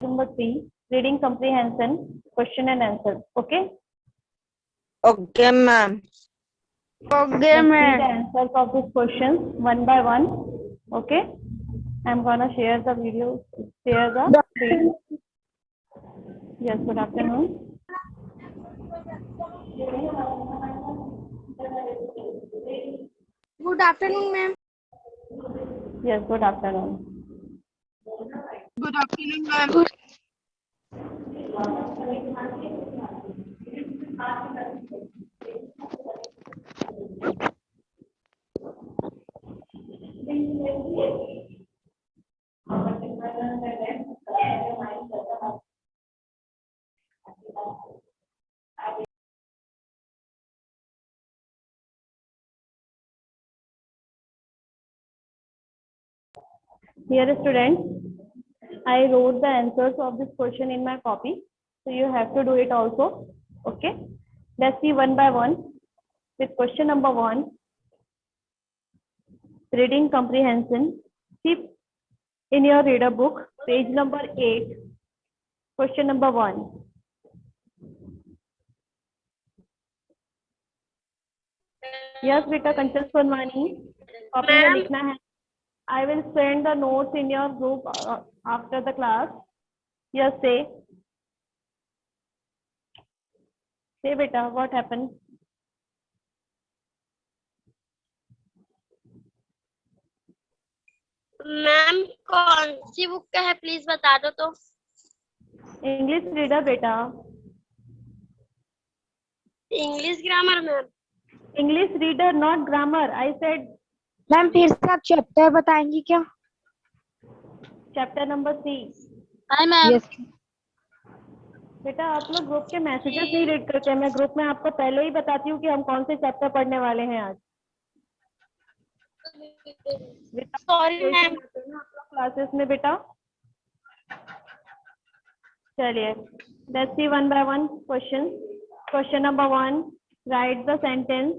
Number 3, reading comprehension, question and answer. Okay? Okay, ma'am. Okay, ma'am. Let's see the answers of these questions one by one. Okay? I'm gonna share the video, share the screen. Yes, good afternoon. Good afternoon, ma'am. Yes, good afternoon. Good afternoon, ma'am. Here, students, I wrote the answers of this question in my copy. So you have to do it also. Okay? Let's see one by one. With question number 1, reading comprehension. See in your reader book, page number 8, question number 1. Yes, beta, Kanchal Swarmani. Copy में लिखना है. I will send the notes in your group after the class. Yes, say. Say, beta, what happened? Ma'am कौन सी book का है please बता दो तो। English reader, beta. English grammar ma'am. English reader, not grammar. I said ma'am फिर से आप chapter बताएंगी क्या? chapter number 3. Hi ma'am. Yes बेटा आप लोग ग्रुप के मैसेजेस नहीं रीड करते हैं. मैं ग्रुप में आपको पहले ही बताती हूँ कि हम कौन से चैप्टर पढ़ने वाले हैं आज. Sorry ma'am. क्लासेस में बेटा. चलिए, let's see one by one question. Question number 1, write the sentence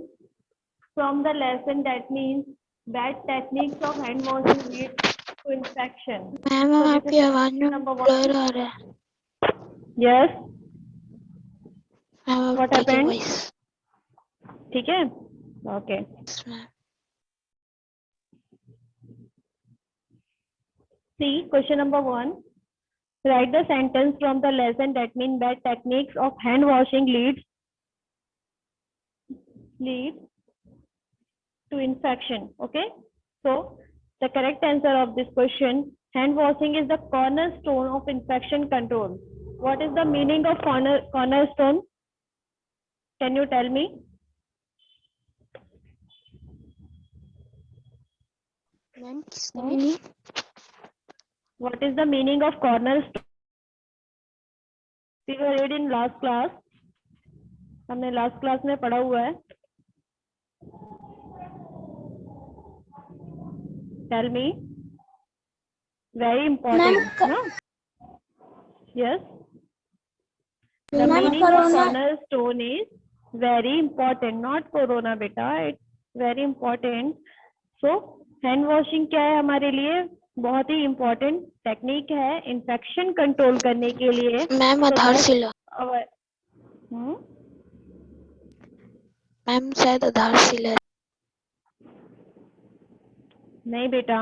from the lesson that means bad techniques of hand washing lead to infection. Ma'am आपकी आवाज में ब्लर आ रहा है। Yes, ma'am what happened? ठीक है, okay. See, question number 1. Write the sentence from the lesson that mean bad techniques of hand washing lead to infection. Okay. So the correct answer of this question: hand washing is the cornerstone of infection control. What is the meaning of cornerstone? Can you tell me? Ma'am किसका meaning? What is the meaning of cornerstone? We were read in last class. हमने last class में पढ़ा हुआ है. Tell me. Very important. No? Yes. The meaning of cornerstone is very important. Not corona, beta. It's very important. So, hand washing क्या है हमारे लिए? बहुत ही इम्पोर्टेंट टेक्निक है इन्फेक्शन कंट्रोल करने के लिए. मैम आधारशिला। मैम शायद आधारशिला। नहीं बेटा,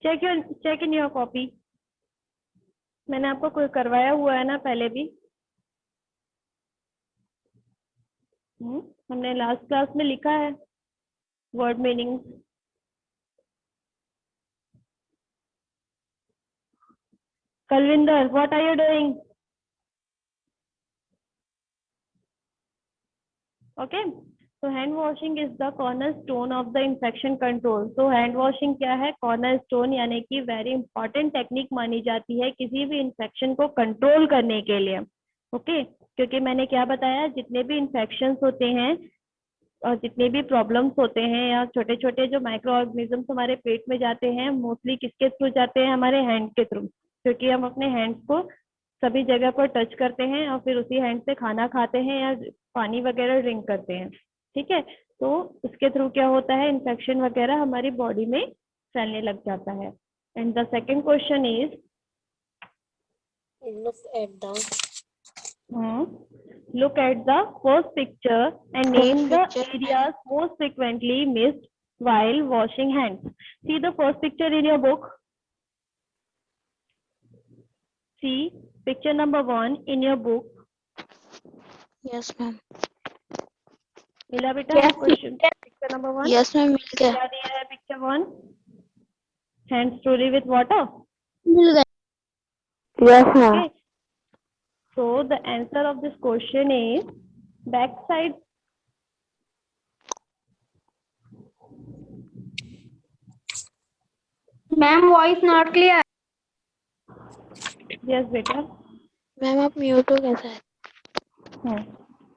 चेक इन योर कॉपी. मैंने आपको कोई करवाया हुआ है ना पहले भी. हमने लास्ट क्लास में लिखा है word meaning. Kalvinder, what are you doing? Okay. So hand washing is the cornerstone of the infection control. So hand washing क्या है? Cornerstone यानी कि very important technique मानी जाती है किसी भी infection को control करने के लिए. Okay. क्योंकि मैंने क्या बताया, जितने भी infections होते हैं और जितने भी प्रॉब्लम्स होते हैं या छोटे छोटे जो माइक्रो ऑर्गेनिजम्स हमारे पेट में जाते हैं, मोस्टली किसके थ्रू जाते हैं? हमारे हैंड के थ्रू. क्योंकि हम अपने हैंड्स को सभी जगह पर टच करते हैं और फिर उसी हैंड से खाना खाते हैं या पानी वगैरह ड्रिंक करते हैं. ठीक है, तो उसके थ्रू क्या होता है? इन्फेक्शन वगैरह हमारी बॉडी में फैलने लग जाता है. And the second question is Look at the Look at the first picture and name the picture. areas most frequently missed while washing hands. See the first picture in your book. See picture number 1 in your book. Yes, ma'am. मिला बेटा question picture number 1? Yes, ma'am. मिल गया. क्या दिया है picture 1? Hand story with water. मिल गया. Yes, ma'am. Okay. So the answer of this question is backside. Ma'am voice not clear. Yes, बेटा. मैम आप म्यूट हो कैसे?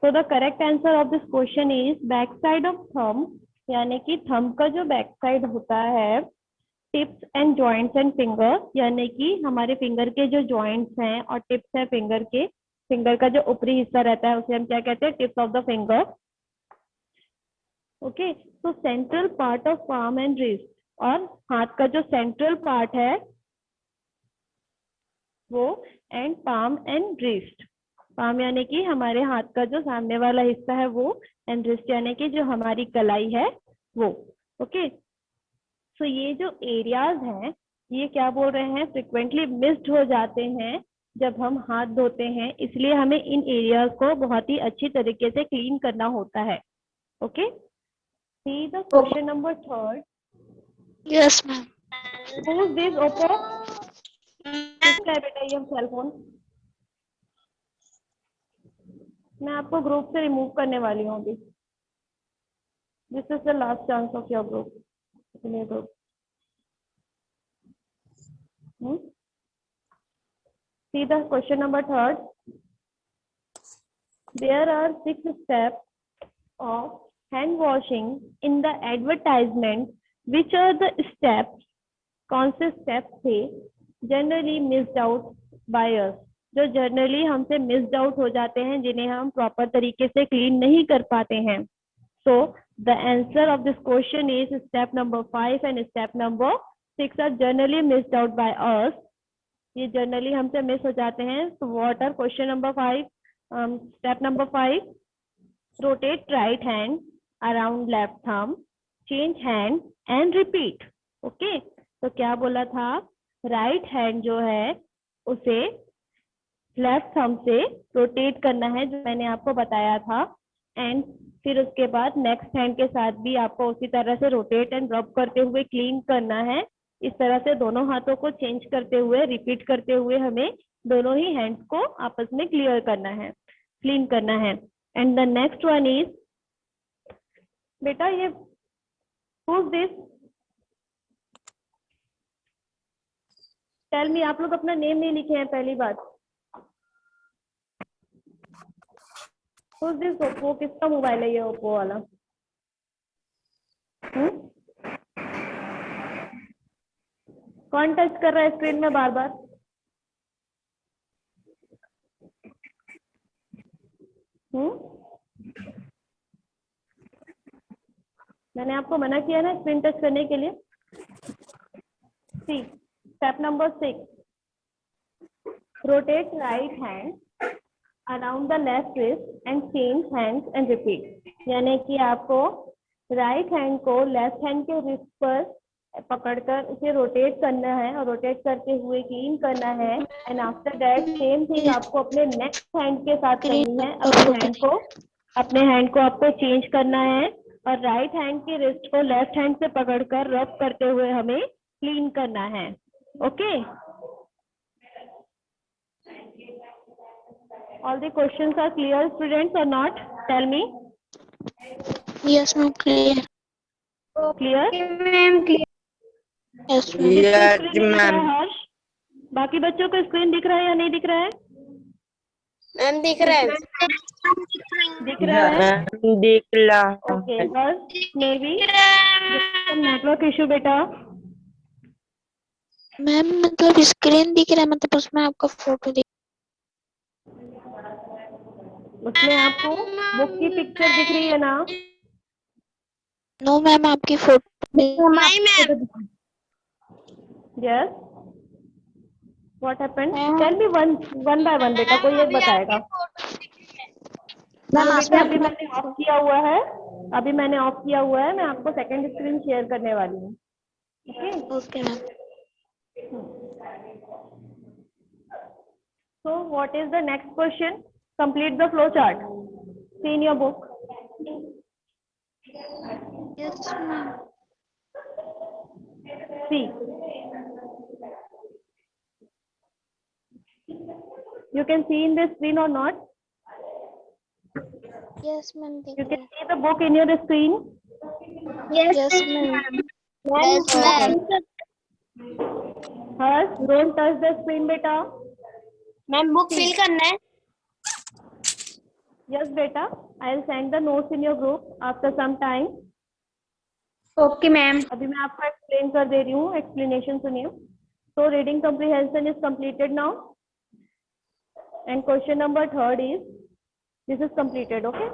So the correct answer of this question is backside of thumb, यानी कि thumb का जो backside होता है, tips and joints and finger, यानी कि हमारे फिंगर के जो joints हैं और tips है फिंगर के, फिंगर का जो ऊपरी हिस्सा रहता है उसे हम क्या कहते हैं? tips of the finger. Okay, so central part of palm and wrist, और हाथ का जो central part है वो and palm and wrist. palm यानी कि हमारे हाथ का जो सामने वाला हिस्सा है वो, and wrist यानी कि जो हमारी कलाई है वो. ओके, सो ये जो एरियाज हैं ये क्या बोल रहे हैं? फ्रिक्वेंटली मिस्ड हो जाते हैं जब हम हाथ धोते हैं, इसलिए हमें इन एरियाज को बहुत ही अच्छी तरीके से क्लीन करना होता है. Okay, see the question number 3. Yes, ma'am. Who is this Oppo? किसका है बेटा ये सेल फोन? मैं आपको ग्रुप से रिमूव करने वाली हूँ अभी. This is the last chance of your group. See the question number 3. There are 6 steps of hand washing in the advertisement. Which are the steps? कौन से steps थे generally missed out by us, जो generally हमसे missed out हो जाते हैं, जिन्हें हम प्रॉपर तरीके से क्लीन नहीं कर पाते हैं. So the answer of this question is step number 5 and step number 6 are generally missed out by us. ये जनरली हमसे मिस हो जाते हैं. So what are question number 5? Step number 5, rotate right hand around left thumb, change hand and repeat. Okay, तो क्या बोला था? Right hand जो है उसे लेफ्ट थंब से रोटेट करना है, जो मैंने आपको बताया था. एंड फिर उसके बाद नेक्स्ट हैंड के साथ भी आपको उसी तरह से रोटेट एंड रब करते हुए क्लीन करना है. इस तरह से दोनों हाथों को चेंज करते हुए, रिपीट करते हुए हमें दोनों ही हैंड्स को आपस में क्लियर करना है, क्लीन करना है. And the next one is, बेटा ये who is this? Tell me. आप लोग अपना नेम नहीं लिखे हैं पहली बात. Who is this Oppo? किसका मोबाइल है ये ओप्पो वाला? कौन टच कर रहा है स्क्रीन में बार बार? मैंने आपको मना किया ना स्क्रीन टच करने के लिए. C step number 6, rotate right hand around the left wrist and change hands and repeat. यानी कि आपको राइट हैंड को लेफ्ट हैंड के रिस्ट पर पकड़कर उसे रोटेट करना है और रोटेट करते हुए क्लीन करना है. And after that same thing आपको अपने नेक्स्ट हैंड के साथ करनी है. अपने हैंड को आपको चेंज करना है और राइट हैंड की रिस्ट को लेफ्ट हैंड से पकड़कर रब करते हुए हमें क्लीन करना है. Okay, all the questions are clear students और not? Tell me. Yes, ma'am. Clear. Clear? Ma'am clear. Yes, ma'am. Yes, ma'am. Harsh, बाकी बच्चों को स्क्रीन दिख रहा है या नहीं दिख रहा है? मैम दिख रहा है. दिख रहा है. मैम देख ला. Okay, Harsh may be network issue बेटा. मैम मतलब स्क्रीन दिख रहा है, मतलब उसमें आपका फोटो दिख. उसमें आपको बुक की पिक्चर दिख रही है ना? नो मैम, आपकी फोटो. नहीं ma'am. Yes, What happened? Tell me one by one बेटा, कोई एक बताएगा। मैम बेटा अभी मैंने ऑफ किया हुआ है, मैं आपको सेकंड स्क्रीन शेयर करने वाली हूँ। Okay ma'am. So what is the next question? Complete the flow chart. See in your book. Yes ma'am. See. You can see in the screen or not? Yes ma'am. You can see the book in your screen. Yes ma'am. Yes ma'am. First, don't touch the screen, beta. Ma'am book fill करना है। Yes, beta. I'll send the notes in your group after some time. Okay ma'am. अभी मैं आपको explain कर दे रही हूँ, explanation सुनिए। So reading comprehension is completed now, and question number 3 is this is completed, okay?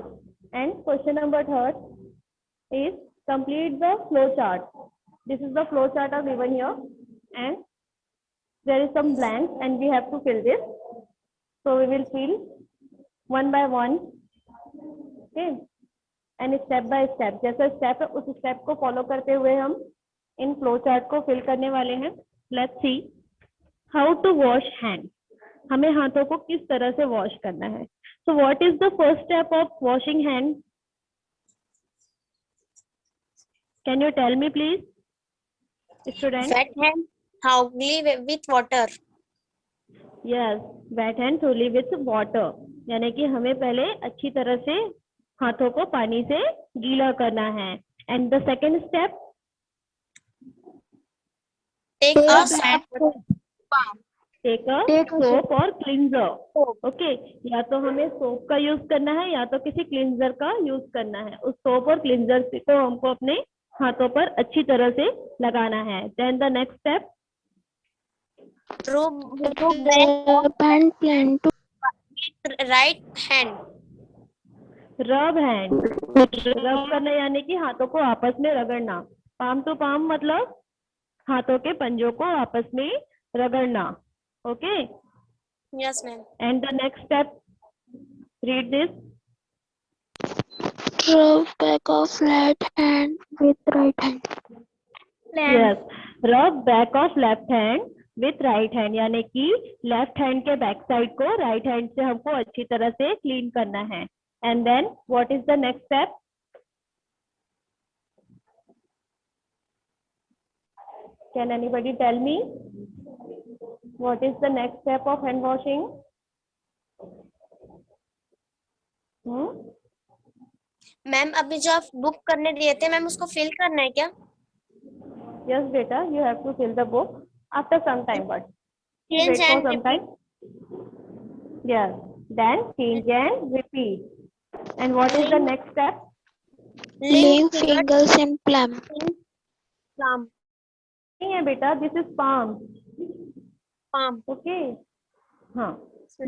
And question number 3 is complete the flow chart. This is the flow chart are given here, and there is some blanks, and we have to fill this. So we will fill one by one, okay? And step by step, जैसा step है उस step को follow करते हुए हम इन flow chart को fill करने वाले हैं। Let's see how to wash hand. हमें हाथों को किस तरह से वॉश करना है। So what is the first step of washing hand? Can you tell me please student? Wet hand thoroughly with water. Yes, wet hand thoroughly with water, यानी कि हमें पहले अच्छी तरह से हाथों को पानी से गीला करना है। And the second step, take a soap और क्लींजर। ओके, या तो हमें सोप का यूज करना है या तो किसी क्लींजर का यूज करना है। उस सोप और क्लींजर को हमको अपने हाथों पर अच्छी तरह से लगाना है। Then the next step, right hand. Rub hand. Rub करना यानी कि हाथों को आपस में रगड़ना। पाम टू पाम मतलब हाथों के पंजों को आपस में रगड़ना। Okay, yes ma'am. And the next step, read this. Rub back of left hand with right hand. Yes, rub back of left hand with right hand, यानी कि लेफ्ट हैंड के बैक साइड को राइट हैंड से हमको अच्छी तरह से clean करना है। And then what is the next step? Can anybody tell me what is the next step of hand washing? Ma'am अभी जो आप बुक करने दिए थे मैम उसको फिल करना है क्या? Yes, beta, you have to fill the book after some time, but Change wait for and some time. Yes, then change and repeat. And what is the next step? Link fingers in palm. नहीं है बेटा, this is palm. Palm. Okay. हाँ,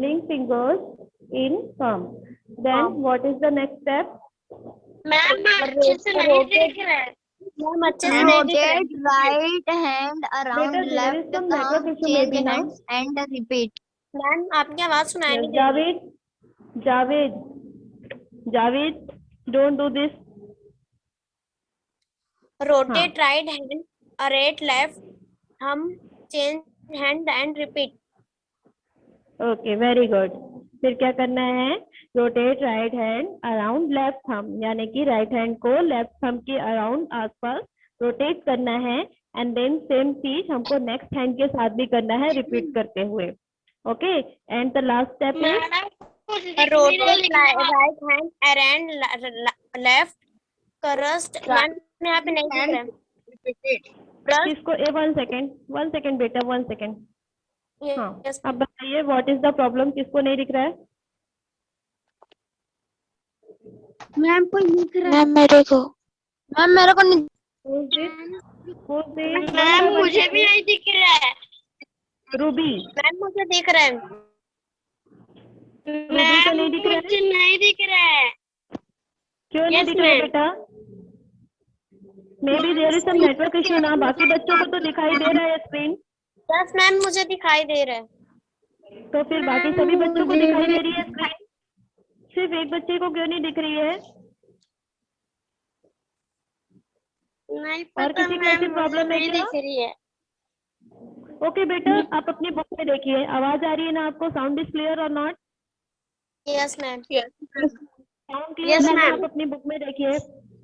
link fingers in palm. Then what is the next step? Ma'am अच्छे से नहीं देख रहे हैं। मैम अच्छे से नहीं दिख रहा है। Rotate right hand around Beta, there is left some thumb, network issue change maybe now. hands and repeat. Ma'am आपकी आवाज सुनाई Yes, नहीं दे रही। Javed, don't do this. Rotate right hand around left thumb change hand and repeat. Okay, very good. फिर क्या करना है? Rotate right hand around left thumb, यानी कि राइट हैंड को लेफ्ट थंब के अराउंड आसपास रोटेट करना है। एंड देन सेम चीज हमको नेक्स्ट हैंड के साथ भी करना है, रिपीट करते हुए। Okay, and the last step is rotate right hand around left crust. Ma'am यहाँ पे नहीं दिख रहा है। इसको वन सेकेंड बेटा, 1 सेकेंड। हाँ, Yes. अब बताइए व्हाट इज द प्रॉब्लम, किसको नहीं दिख रहा है? मैम कोई लिख रहा है। मैम मेरे को नहीं। मैम मुझे भी नहीं दिख रहा है। रूबी, मैम मुझे दिख रहा है। रूबी को नहीं दिख रहा है? मुझे नहीं दिख रहा है। क्यों नहीं Yes, दिख रहा है ma'am. बेटा? May be there is some network issue ना। बाकी बच्चों को तो दिखाई दे रहा है स्क्रीन। यस मैम, मुझे दिखाई दे रहा है। तो फिर बाकी सभी बच्चों को दिखाई दे रही है स्क्रीन, सिर्फ एक बच्चे को क्यों नहीं दिख रही है? नहीं और पता किसी को मैम, ऐसी मुझे प्रॉब्लम है नहीं क्या? दिख रही है। ओके बेटा, आप अपनी बुक में देखिए, आवाज आ रही है ना आपको? साउंड इज क्लियर और not? Yes ma'am. Sound clear Yes, है ना? ma'am. आप अपनी बुक में देखिए,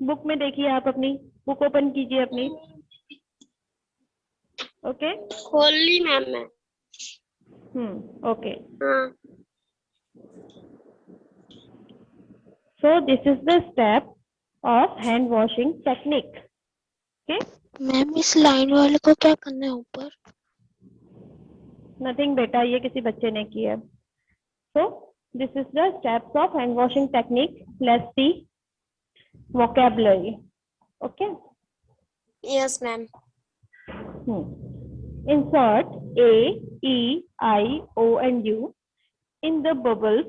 बुक में देखिए, आप अपनी बुक ओपन कीजिए अपनी। ओके, खोल ली मैम मैं। ओके। हाँ। So this is the step of hand washing technique. Okay, ma'am इस लाइन वाले को क्या करना है ऊपर? nothing बेटा, ये किसी बच्चे ने की है। So this is the steps of hand washing technique. Let's see vocabulary. Okay. Yes ma'am. Insert A, E, I, O and U in the bubbles.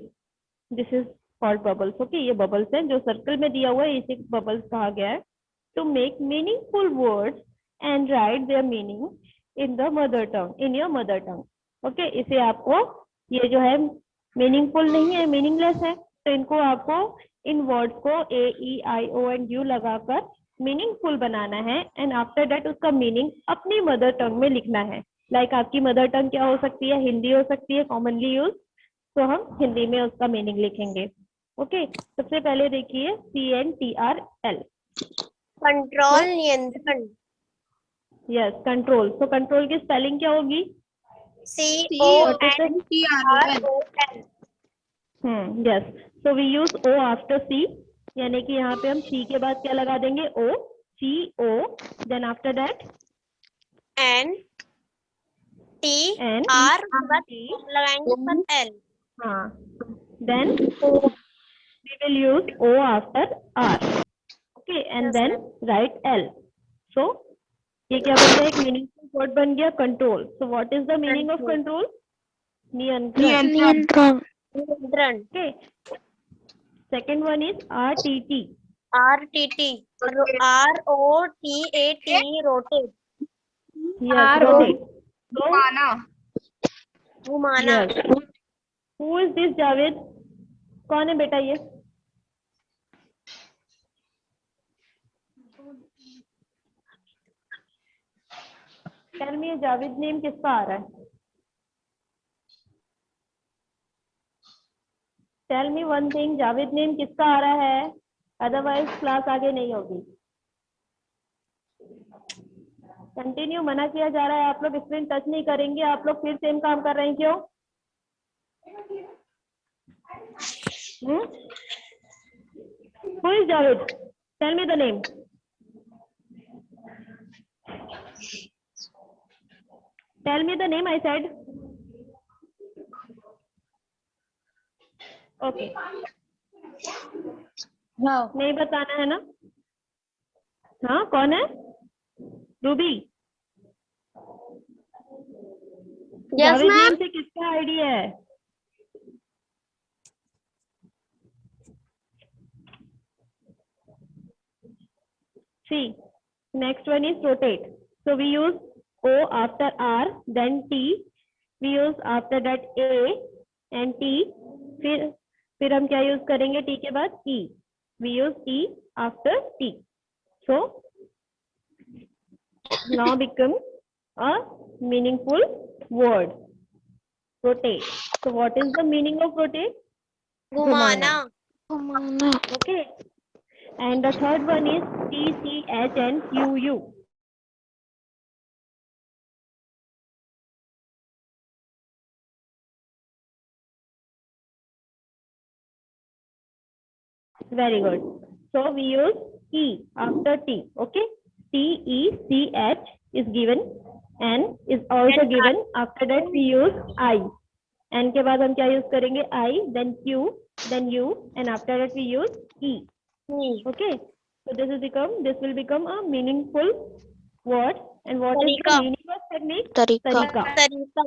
This is called bubbles. Okay, ये bubbles है जो circle में दिया हुआ है, इसे bubbles कहा गया है। To make meaningful words and write their meaning in the mother tongue, in your mother tongue. Okay, इसे आपको, ये जो है meaningful नहीं है, meaningless है, तो इनको आपको इन वर्ड्स को A, E, I, O and U लगाकर मीनिंगफुल बनाना है एंड आफ्टर दैट उसका मीनिंग अपनी मदर टंग में लिखना है। लाइक आपकी मदर टंग क्या हो सकती है? हिंदी हो सकती है, कॉमनली यूज, तो हम हिंदी में उसका मीनिंग लिखेंगे। ओके, सबसे पहले देखिए CNTRL, कंट्रोल, नियंत्रण। Yes, control. तो कंट्रोल की स्पेलिंग क्या होगी? CONTROL। Yes, so we use O after C, यानी कि यहाँ पे हम C के बाद क्या लगा देंगे? O, CO, then after that NTR लगाएंगे पर L। हाँ, then we will use O after R. Okay, and Yes, then ma'am. write L. So ये क्या बन गया? एक मीनिंगफुल वर्ड बन गया, control. So what is the meaning of control? नियंत्रण। नियंत्रण। नियंत्रण। Okay. Second one is RTT. RTT, ROTAT, rotate। Yes, rotate. So घुमाना। yes. Who is this Javed? कौन है बेटा ये? Tell me, जावेद नेम किसका आ रहा है? Tell me one thing, Javed name किसका आ रहा है? अदरवाइज क्लास आगे नहीं होगी। कंटिन्यू मना किया जा रहा है, आप लोग स्क्रीन टच नहीं करेंगे, आप लोग फिर सेम काम कर रहे हैं, क्यों? Who is Javed? Tell me the name. Tell me the name, I said. Okay. नहीं बताना है ना? हाँ, कौन है? Ruby. Yes Javed ma'am. Name से किसका आइडिया है? See, next one is rotate. So we use O after R, then T. We use after that A and T. फिर हम क्या यूज करेंगे T के बाद? E. We use E after T. So now become a meaningful word. Rotate. So what is the meaning of rotate? घुमाना। घुमाना। Okay. And the third one is TCHNQU. Very good. So we use E after T. Okay. TECH is given and is also given. After that we use I. N के बाद हम क्या use करेंगे? I, then Q, then U, and after that we use E. Okay. So this will become a meaningful word. And what is the तरीका। meaning of technique? तरीका। तरीका।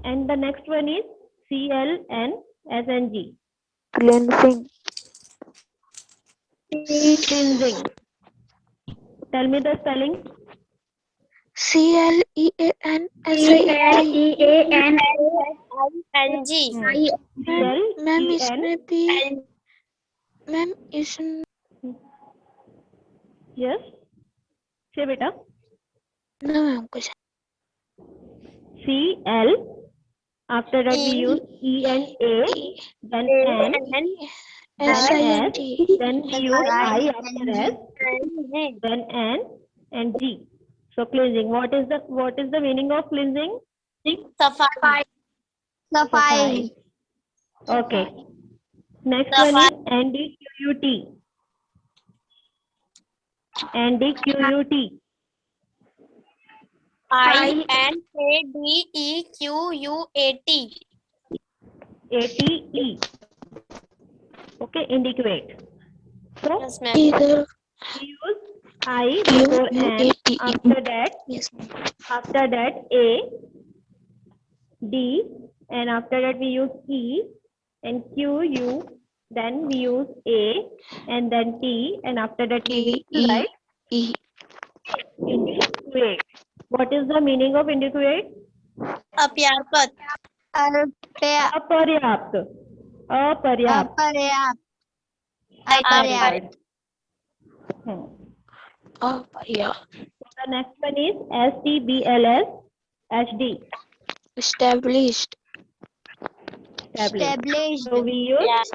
And the next one is CLNSNG. Cleansing. Cleansing. Tell me the spelling. CLEANSING. Ma'am CLEN इसमें भी ma'am इसमें yes say beta ना ma'am कुछ CL after that we use E and A then N then S SING then we use I after S then N and G. So cleansing, what is the meaning of cleansing? Safai. सफाई Okay, next one is NDQUT. NDQUT. INADEQUAT. ATE. Okay, indicate. So Yes, ma'am. इधर we use I before N. yes After that A, D, and after that we use E and Q, U. Then we use A and then T, and after that we write E indicate. What is the meaning of indicate? Apyarpat. Aparyapt. Aparyapt. अपर्याप्त Hmm. yeah The next one is STBLS HD. established established So we use Yes,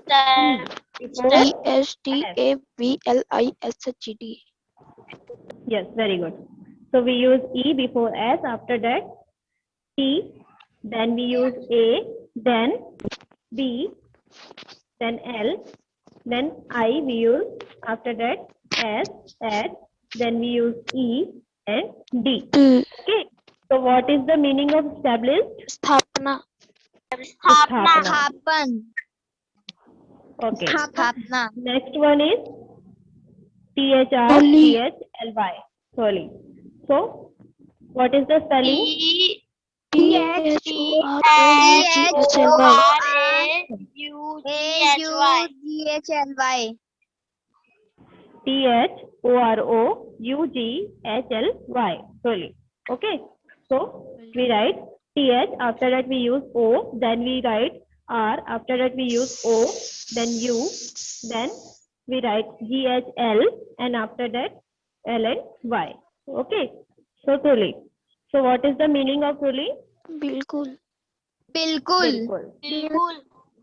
before ESTABLISHD yes, very good. So we use E before S, after that T, then we use A, then B, then L, then I we use, after that S, H, then we use E and D. Okay. So what is the meaning of established? स्थापना स्थापन Okay. स्थापना Next one is THRCHLY. Sorry. So what is the spelling? THOROUGHLY THOROUGHLY. Sorry. Okay. So we write TH, after that we use O, then we write R, after that we use O, then U, then we write GHL, and after that L and Y. Okay. So truly. So what is the meaning of truly? बिल्कुल बिल्कुल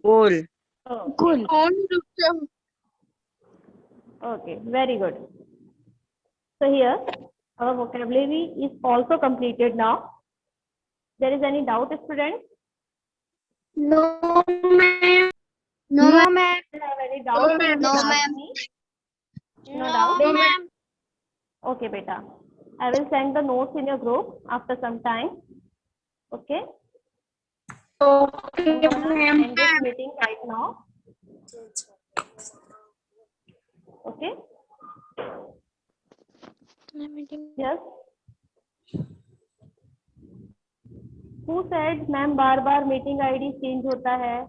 बोल Okay. Okay. Very good. So here our vocabulary is also completed now. There is any doubt, student? No ma'am Have any doubt? You can No, ask ma'am. me. No doubt? Okay, beta. I will send the notes in your group after some time. Okay? Okay, ma'am. End this meeting right now. Okay? Yes? Who said, ma'am, बार-बार meeting ID change होता है?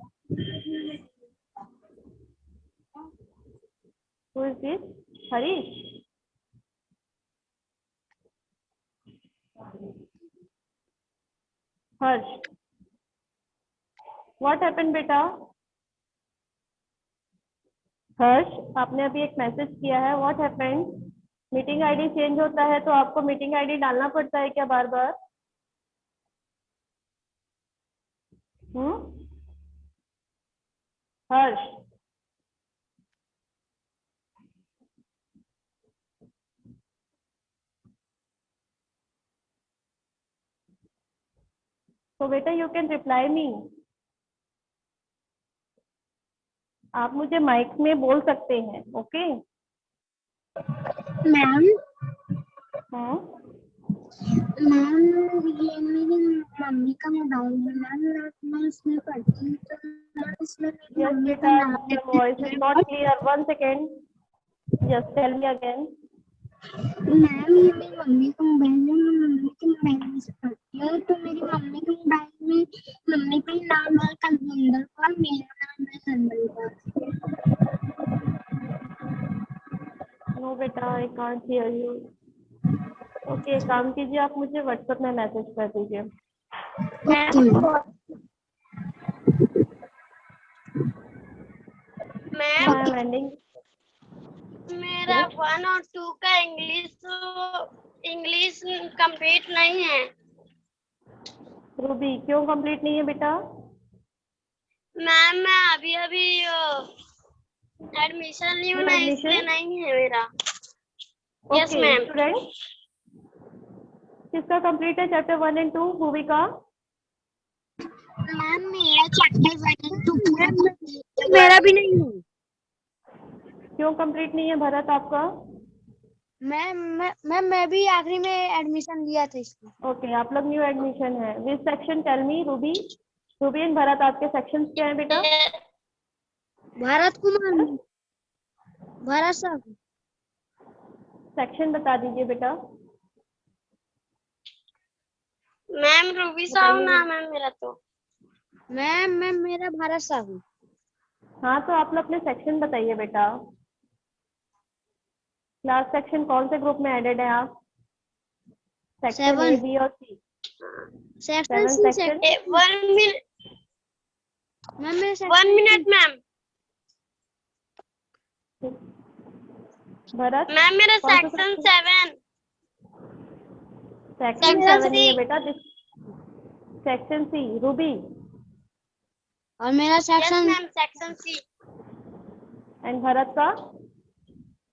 Who is this? Harish? Harsh? What happened, बेटा? हर्ष, आपने अभी एक message किया है. What happened? Meeting ID change होता है तो आपको मीटिंग आईडी डालना पड़ता है क्या बार बार? हर्ष, तो बेटा यू कैन रिप्लाई मी. आप मुझे माइक में बोल सकते हैं. ओके मैम हाँ मैम ये मेरी मम्मी का मोबाइल है मैम मैं इसमें पढ़ती हूँ तो मैम इसमें मेरी यस मम्मी बेटा, का your voice is not clear. 1 second. Yes tell me again. Ma'am ये मेरी मम्मी का मोबाइल है मैं मम्मी के मोबाइल में से पढ़ती हूँ तो मेरी मम्मी के मोबाइल में मम्मी का नाम है कलविंदर कौर मेरा नाम है संदल कौर. नो बेटा, I can't hear you. Okay, काम कीजिए, आप मुझे व्हाट्सएप में मैसेज कर दीजिए। Ma'am I am ending. मेरा 1 और 2 का इंग्लिश कंप्लीट नहीं है। रूबी, क्यों कंप्लीट नहीं है बेटा? मैम मैं अभी एडमिशन ली हूँ ना, Admission? इसलिए नहीं है मेरा। Yes okay ma'am. स्टूडेंट, किसका कंप्लीट है चैप्टर 1 एंड 2? भूवी का? मैम मेरा चैप्टर 1 और 2 पूरा complete मेरा भी नहीं है। क्यों कंप्लीट नहीं है भरत आपका? मैं भी आखिरी में एडमिशन लिया था इसलिए। ओके, आप लोग न्यू एडमिशन है। Which section? Tell me. Ruby and Bharat, आपके सेक्शंस क्या है बेटा? भारत कुमार, भारत साहब। सेक्शन बता दीजिए बेटा। मैम रूबी साहू बताइए। नाम है मेरा तो। मैम मेरा भारत साहब। हाँ, तो आप लोग अपने सेक्शन बताइए बेटा। क्लास सेक्शन कौन से ग्रुप में एडेड है आप? सेक्शन ए, 7 बी और C. Section 7 C section. 1 minute ma'am मेरा 1 section minute ma'am. Bharat ma'am मेरा कौन सा सेक्शन 7। सेक्शन Section 7 ही है C। बेटा। Section C. रूबी और मेरा yes section ma'am, section C. And Bharat का?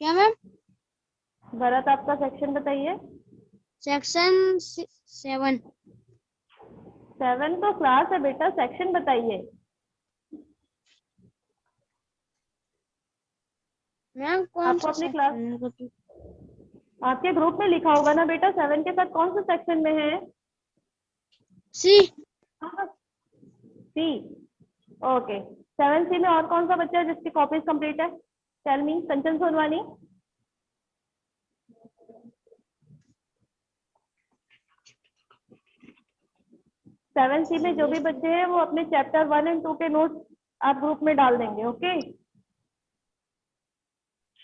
क्या मैम? भरत आपका सेक्शन बताइए। सेक्शन 7। 7 तो क्लास है बेटा, सेक्शन बताइए। मैम कौन आपको सा अपनी सेक्शन? आपके ग्रुप में लिखा होगा ना बेटा, 7 के साथ कौन सा सेक्शन में है? सी। सी। ओके, 7C में और कौन सा बच्चा है जिसकी कॉपीज कंप्लीट है? Tell me. Kanchan Sonwani. Seven C में जो भी बच्चे हैं वो अपने चैप्टर 1 एंड 2 के नोट्स आप ग्रुप में डाल देंगे। Okay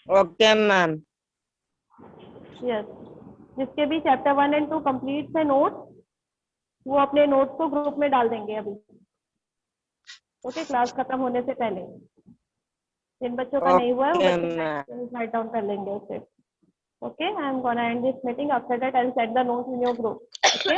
okay ma'am. यस, जिसके भी चैप्टर 1 एंड 2 कंप्लीट है नोट्स, वो अपने नोट्स को ग्रुप में डाल देंगे अभी। ओके, क्लास खत्म होने से पहले। जिन बच्चों का नहीं हुआ है वो ओके बच्चे राइट डाउन कर लेंगे उसे। Okay, I am gonna and this meeting. After that I will set the notes in your group. Okay.